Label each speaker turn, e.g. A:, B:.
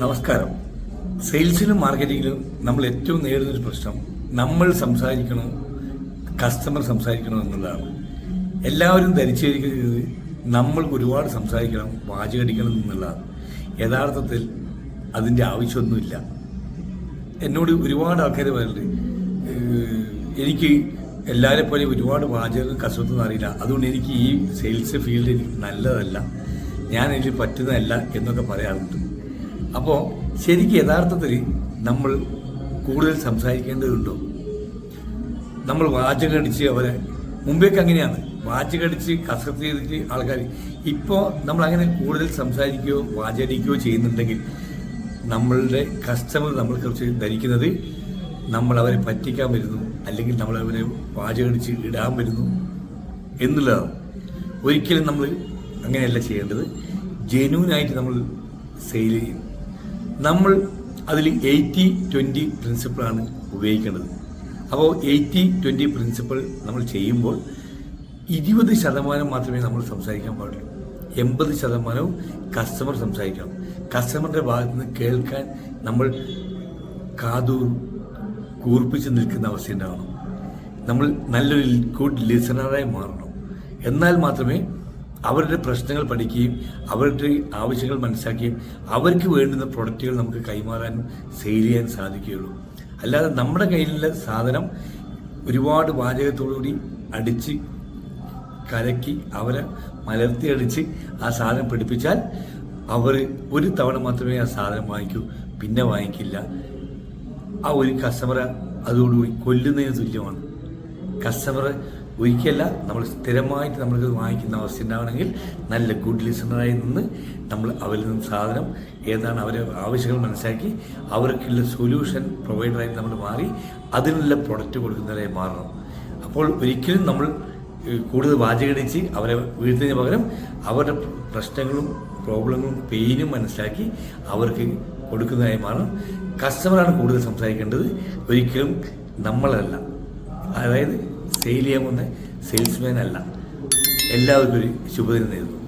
A: നമസ്കാരം. സെയിൽസിലും മാർക്കറ്റിങ്ങിലും നമ്മൾ ഏറ്റവും നേരിടുന്നൊരു പ്രശ്നം നമ്മൾ സംസാരിക്കണോ കസ്റ്റമർ സംസാരിക്കണോ എന്നുള്ളതാണ്. എല്ലാവരും ധരിച്ചിരിക്കുന്നത് നമ്മൾക്ക് ഒരുപാട് സംസാരിക്കണം, വാചകടിക്കണം എന്നുള്ളതാണ്. യഥാർത്ഥത്തിൽ അതിൻ്റെ ആവശ്യമൊന്നുമില്ല. എന്നോട് ഒരുപാട് ആൾക്കാർ പറയുന്നുണ്ട്, എനിക്ക് എല്ലാവരെ പോലെ ഒരുപാട് വാചകം കസവത്തൊന്നും അറിയില്ല, അതുകൊണ്ട് എനിക്ക് ഈ സെയിൽസ് ഫീൽഡ് എനിക്ക് നല്ലതല്ല, ഞാൻ എനിക്ക് പറ്റുന്നതല്ല എന്നൊക്കെ പറയാറുണ്ട്. അപ്പോൾ ശരിക്കും യഥാർത്ഥത്തിൽ നമ്മൾ കൂടുതൽ സംസാരിക്കേണ്ടതുണ്ടോ? നമ്മൾ വാചകടിച്ച് അവരെ മുമ്പേക്ക് അങ്ങനെയാണ്, വാചകടിച്ച് കസരത്ത് ചെയ്തിട്ട് ആൾക്കാർ. ഇപ്പോൾ നമ്മളങ്ങനെ കൂടുതൽ സംസാരിക്കുകയോ വാചകടിക്കുകയോ ചെയ്യുന്നുണ്ടെങ്കിൽ നമ്മളുടെ കസ്റ്റമർ നമ്മളെക്കുറിച്ച് ധരിക്കുന്നത് നമ്മൾ അവരെ പറ്റിക്കാൻ വരുന്നു, അല്ലെങ്കിൽ നമ്മളവരെ വാചകടിച്ച് ഇടാൻ വരുന്നു എന്നുള്ളതാണ്. ഒരിക്കലും നമ്മൾ അങ്ങനെയല്ല ചെയ്യേണ്ടത്. ജെന്യൂനായിട്ട് നമ്മൾ സെയിൽ ചെയ്യും. നമ്മൾ അതിൽ 80-20 പ്രിൻസിപ്പിളാണ് ഉപയോഗിക്കേണ്ടത്. അപ്പോൾ 80-20 പ്രിൻസിപ്പിൾ നമ്മൾ ചെയ്യുമ്പോൾ 20% മാത്രമേ നമ്മൾ സംസാരിക്കാൻ പാടുള്ളൂ. 80% കസ്റ്റമർ സംസാരിക്കണം. കസ്റ്റമറിൻ്റെ ഭാഗത്ത് നിന്ന് കേൾക്കാൻ നമ്മൾ കൂർപ്പിച്ച് നിൽക്കുന്ന അവസ്ഥ ഉണ്ടാവണം. നമ്മൾ നല്ലൊരു ഗുഡ് ലിസണറായി മാറണം. എന്നാൽ മാത്രമേ അവരുടെ പ്രശ്നങ്ങൾ പഠിക്കുകയും അവരുടെ ആവശ്യങ്ങൾ മനസ്സിലാക്കുകയും അവർക്ക് വേണ്ടുന്ന പ്രൊഡക്റ്റുകൾ നമുക്ക് കൈമാറാനും സെയിൽ ചെയ്യാൻ സാധിക്കുകയുള്ളൂ. അല്ലാതെ നമ്മുടെ കയ്യിലുള്ള സാധനം ഒരുപാട് വാചകത്തോടുകൂടി അടിച്ച് കലക്കി അവരെ മലർത്തി അടിച്ച് ആ സാധനം പഠിപ്പിച്ചാൽ അവർ ഒരു തവണ മാത്രമേ ആ സാധനം വാങ്ങിക്കൂ, പിന്നെ വാങ്ങിക്കില്ല. ആ ഒരു കസ്റ്റമറെ അതോടുകൂടി കൊല്ലുന്നതിന് തുല്യമാണ്. കസ്റ്റമറെ ഒരിക്കലല്ല, നമ്മൾ സ്ഥിരമായിട്ട് നമ്മൾക്ക് വാങ്ങിക്കുന്ന അവസ്ഥ ഉണ്ടാവണമെങ്കിൽ നല്ല ഗുഡ് ലിസണറായി നിന്ന് നമ്മൾ അവരിൽ നിന്ന് സാധനം ഏതാണ് അവരെ ആവശ്യങ്ങൾ മനസ്സിലാക്കി അവർക്കുള്ള സൊല്യൂഷൻ പ്രൊവൈഡറായിട്ട് നമ്മൾ മാറി അതിനുള്ള പ്രൊഡക്റ്റ് കൊടുക്കുന്നവരായി മാറണം. അപ്പോൾ ഒരിക്കലും നമ്മൾ കൂടുതൽ വാചകടിച്ച് അവരെ വീഴ്ത്തുന്നതിന് പകരം അവരുടെ പ്രശ്നങ്ങളും പ്രോബ്ലങ്ങളും പെയിനും മനസ്സിലാക്കി അവർക്ക് കൊടുക്കുന്നതായി മാറണം. കസ്റ്റമറാണ് കൂടുതൽ സംസാരിക്കേണ്ടത്, ഒരിക്കലും നമ്മളല്ല. അതായത് സെയിൽ ചെയ്യാൻ പോകുന്ന സെയിൽസ്മാൻ അല്ല. എല്ലാവർക്കും ഒരു ശുഭദിനം നേരുന്നു.